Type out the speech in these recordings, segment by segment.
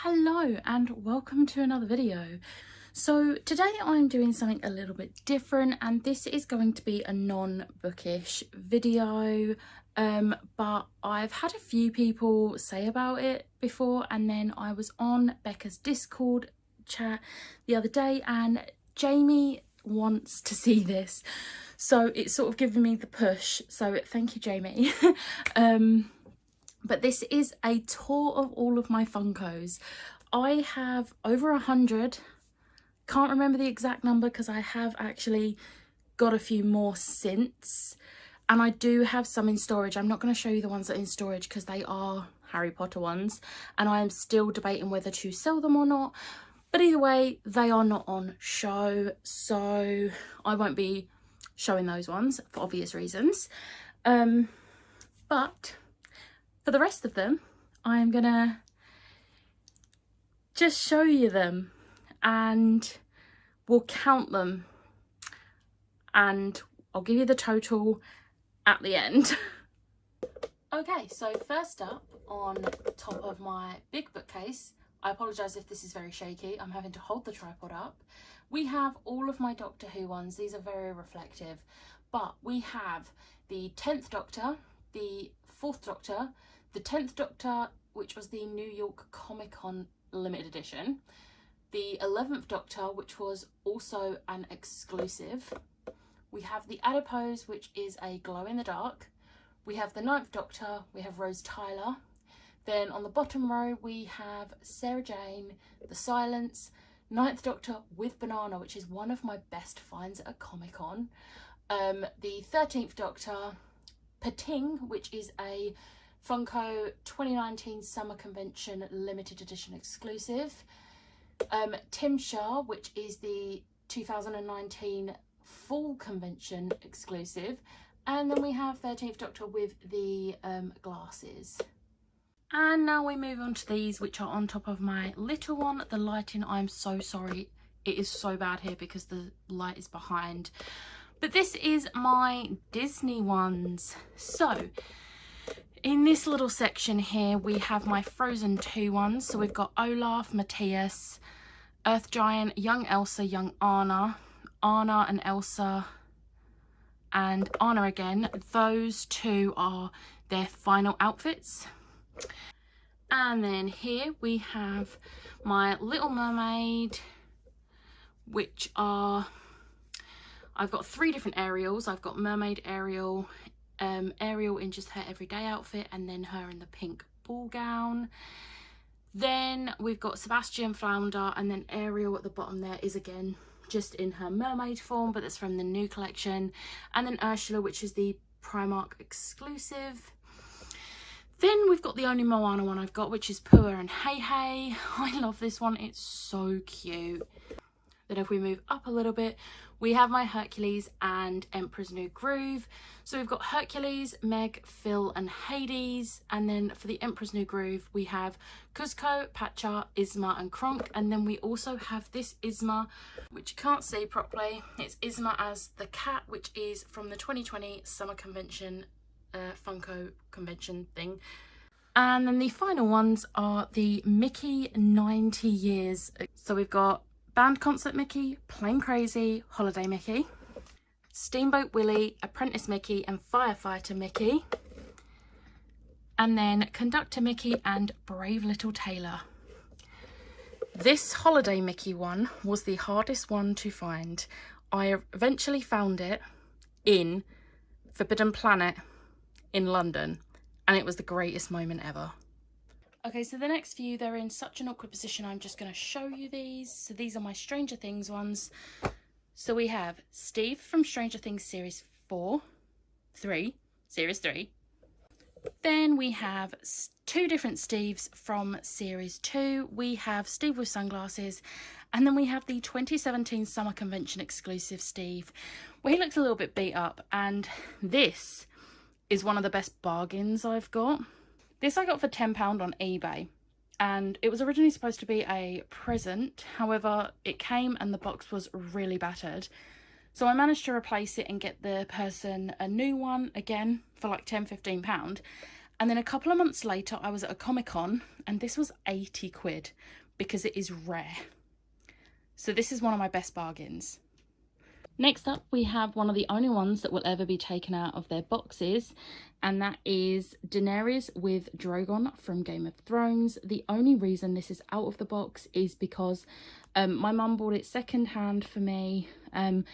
Hello and welcome to another video. So today I'm doing something a little bit different, and this is going to be a non-bookish video, but I've had a few people say about it before, and then I was on Becca's Discord chat the other day and Jamie wants to see this, so it's sort of given me the push, so thank you, Jamie. But this is a tour of all of my Funkos. I have over 100. Can't remember the exact number because I have actually got a few more since. And I do have some in storage. I'm not going to show you the ones that are in storage because they are Harry Potter ones. And I am still debating whether to sell them or not. But either way, they are not on show. So I won't be showing those ones for obvious reasons. But for the rest of them, I'm gonna just show you them and we'll count them and I'll give you the total at the end. Okay, so first up on top of my big bookcase, I apologise if this is very shaky, I'm having to hold the tripod up. We have all of my Doctor Who ones. These are very reflective, but we have the 10th Doctor, the 4th Doctor, the 10th Doctor, which was the New York Comic Con limited edition, the 11th Doctor, which was also an exclusive. We have the Adipose, which is a glow in the dark. We have the 9th Doctor, we have Rose Tyler. Then on the bottom row, we have Sarah Jane, The Silence, 9th Doctor with Banana, which is one of my best finds at a Comic Con. The 13th Doctor, Pating, which is a Funko 2019 Summer Convention limited edition exclusive. Tim Shah, which is the 2019 Fall Convention exclusive. And then we have 13th Doctor with the glasses. And now we move on to these, which are on top of my little one. The lighting, I'm so sorry. It is so bad here because the light is behind. But this is my Disney ones. So in this little section here, we have my Frozen 2 ones. So we've got Olaf, Matthias, Earth Giant, young Elsa, young Anna, Anna and Elsa, and Anna again. Those two are their final outfits. And then here we have my Little Mermaid, which are, I've got 3 different Ariels. I've got Mermaid Ariel, Ariel in just her everyday outfit, and then her in the pink ball gown. Then we've got Sebastian Flounder, and then Ariel at the bottom there is again just in her mermaid form, but that's from the new collection. And then Ursula, which is the Primark exclusive. Then we've got the only Moana one I've got, which is Pua and Hey Hey. I love this one, it's so cute. Then if we move up a little bit, we have my Hercules and Emperor's New Groove. So we've got Hercules, Meg, Phil and Hades. And then for the Emperor's New Groove, we have Kuzco, Pacha, Isma and Kronk. And then we also have this Isma, which you can't see properly. It's Isma as the cat, which is from the 2020 Summer Convention, Funko Convention thing. And then the final ones are the Mickey 90 Years. So we've got Band Concert Mickey, Plain Crazy, Holiday Mickey, Steamboat Willie, Apprentice Mickey and Firefighter Mickey, and then Conductor Mickey and Brave Little Tailor. This Holiday Mickey one was the hardest one to find. I eventually found it in Forbidden Planet in London, and it was the greatest moment ever. Okay, so the next few, they're in such an awkward position, I'm just going to show you these. So these are my Stranger Things ones. So we have Steve from Stranger Things Series 3. Then we have 2 different Steves from Series 2. We have Steve with sunglasses. And then we have the 2017 Summer Convention exclusive Steve, where he looks a little bit beat up. And this is one of the best bargains I've got. This I got for £10 on eBay, and it was originally supposed to be a present. However, it came and the box was really battered. So I managed to replace it and get the person a new one again for like £10–15. And then a couple of months later, I was at a Comic-Con, and this was 80 quid because it is rare. So this is one of my best bargains. Next up, we have one of the only ones that will ever be taken out of their boxes, and that is Daenerys with Drogon from Game of Thrones. The only reason this is out of the box is because my mum bought it secondhand for me, and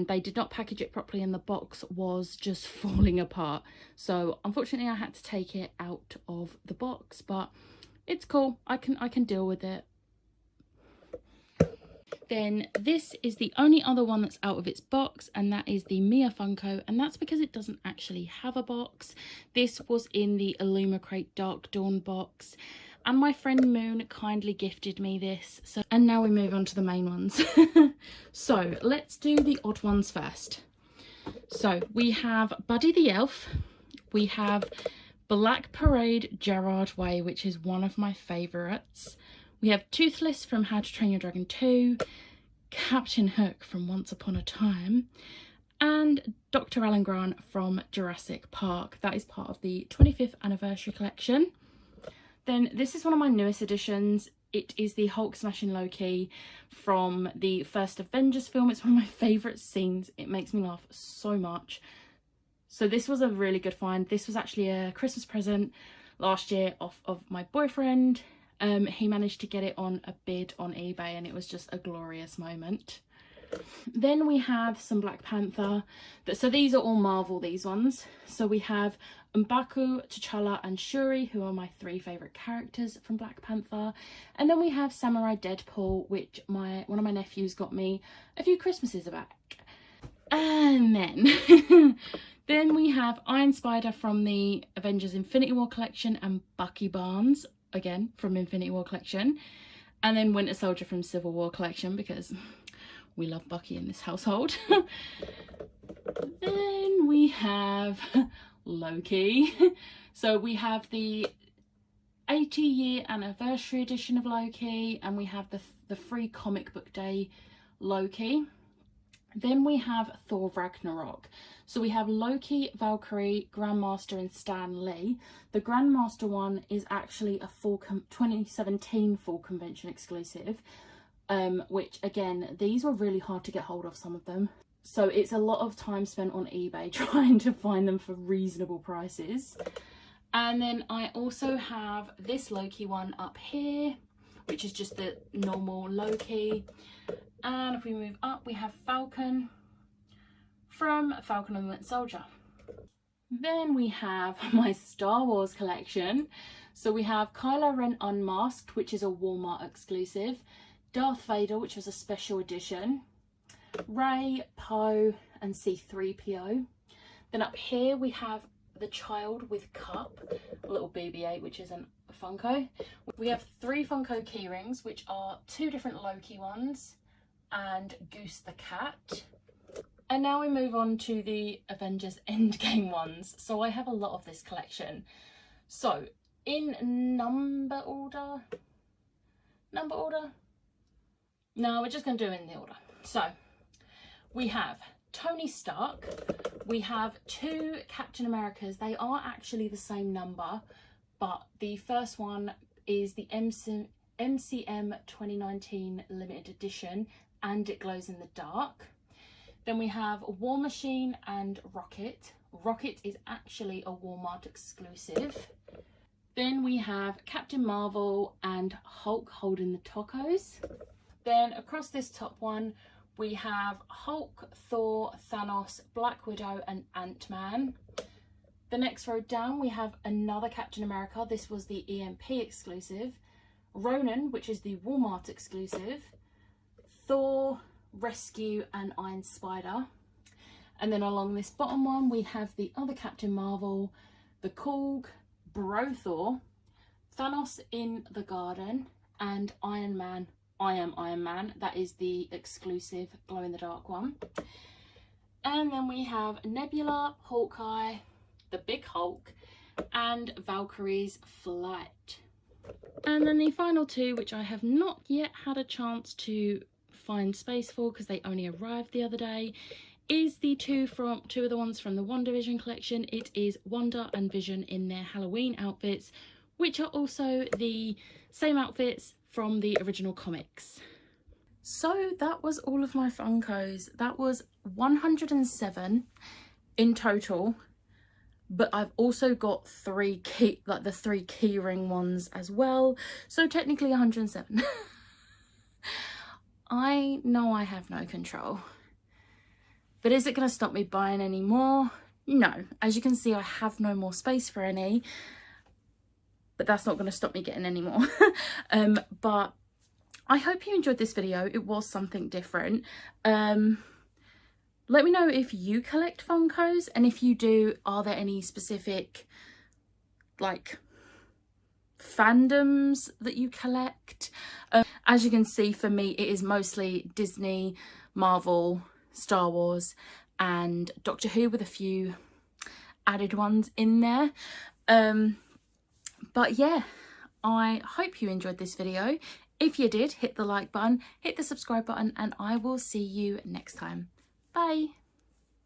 they did not package it properly, and the box was just falling apart. So unfortunately, I had to take it out of the box, but it's cool. I can deal with it. Then this is the only other one that's out of its box, and that is the Mia Funko, and that's because it doesn't actually have a box. This was in the Illumicrate Dark Dawn box, and my friend Moon kindly gifted me this. So, and now we move on to the main ones. So let's do the odd ones first. So we have Buddy the Elf, we have Black Parade Gerard Way, which is one of my favourites. We have Toothless from How to Train Your Dragon 2, Captain Hook from Once Upon a Time, and Dr. Alan Grant from Jurassic Park. That is part of the 25th anniversary collection. Then this is one of my newest additions. It is the Hulk smashing Loki from the first Avengers film. It's one of my favourite scenes. It makes me laugh so much. So this was a really good find. This was actually a Christmas present last year off of my boyfriend. He managed to get it on a bid on eBay, and it was just a glorious moment. Then we have some Black Panther. So these are all Marvel, these ones. So we have M'Baku, T'Challa and Shuri, who are my 3 favourite characters from Black Panther. And then we have Samurai Deadpool, which one of my nephews got me a few Christmases back. And then then we have Iron Spider from the Avengers Infinity War collection, and Bucky Barnes, again from Infinity War collection, and then Winter Soldier from Civil War collection, because we love Bucky in this household. Then we have Loki. So we have the 80-year anniversary edition of Loki, and we have the free comic book day Loki. Then we have Thor Ragnarok. So we have Loki, Valkyrie, Grandmaster and Stan Lee. The Grandmaster one is actually a 2017 full convention exclusive, which again, these were really hard to get hold of, some of them. So it's a lot of time spent on eBay trying to find them for reasonable prices. And then I also have this Loki one up here, which is just the normal Loki. And if we move up, we have Falcon from Falcon and the Winter Soldier. Then we have my Star Wars collection. So we have Kylo Ren Unmasked, which is a Walmart exclusive, Darth Vader, which was a special edition, Rey, Poe and C-3PO. Then up here we have the Child with Cup, a little BB-8, which is a Funko. We have 3 Funko keyrings, which are 2 different Loki ones, and Goose the Cat. And now we move on to the Avengers Endgame ones. So I have a lot of this collection. So in number order? No, we're just going to do it in the order. So we have Tony Stark. We have 2 Captain Americas. They are actually the same number, but the first one is the MCM 2019 limited edition, and it glows in the dark. Then we have War Machine and Rocket. Rocket is actually a Walmart exclusive. Then we have Captain Marvel and Hulk holding the tacos. Then across this top one, we have Hulk, Thor, Thanos, Black Widow and Ant-Man. The next row down, we have another Captain America. This was the EMP exclusive. Ronan, which is the Walmart exclusive. Thor, Rescue and Iron Spider. And then along this bottom one, we have the other Captain Marvel, the Korg, Thor, Thanos in the Garden, and Iron Man. I Am Iron Man. That is the exclusive glow in the dark one. And then we have Nebula, Hawkeye, the Big Hulk, and Valkyrie's Flight. And then the final 2, which I have not yet had a chance to find space for because they only arrived the other day, is the two of the ones from the WandaVision collection. It is Wanda and Vision in their Halloween outfits, which are also the same outfits from the original comics. So that was all of my Funkos. That was 107 in total, but I've also got the three key ring ones as well, so technically 107. I know I have no control, but is it going to stop me buying any more? No. As you can see, I have no more space for any, but that's not going to stop me getting any more. But I hope you enjoyed this video. It was something different. Let me know if you collect Funkos, and if you do, are there any specific like fandoms that you collect? As you can see, for me it is mostly Disney, Marvel, Star Wars and Doctor Who, with a few added ones in there. But yeah, I hope you enjoyed this video. If you did, hit the like button, hit the subscribe button, and I will see you next time. Bye.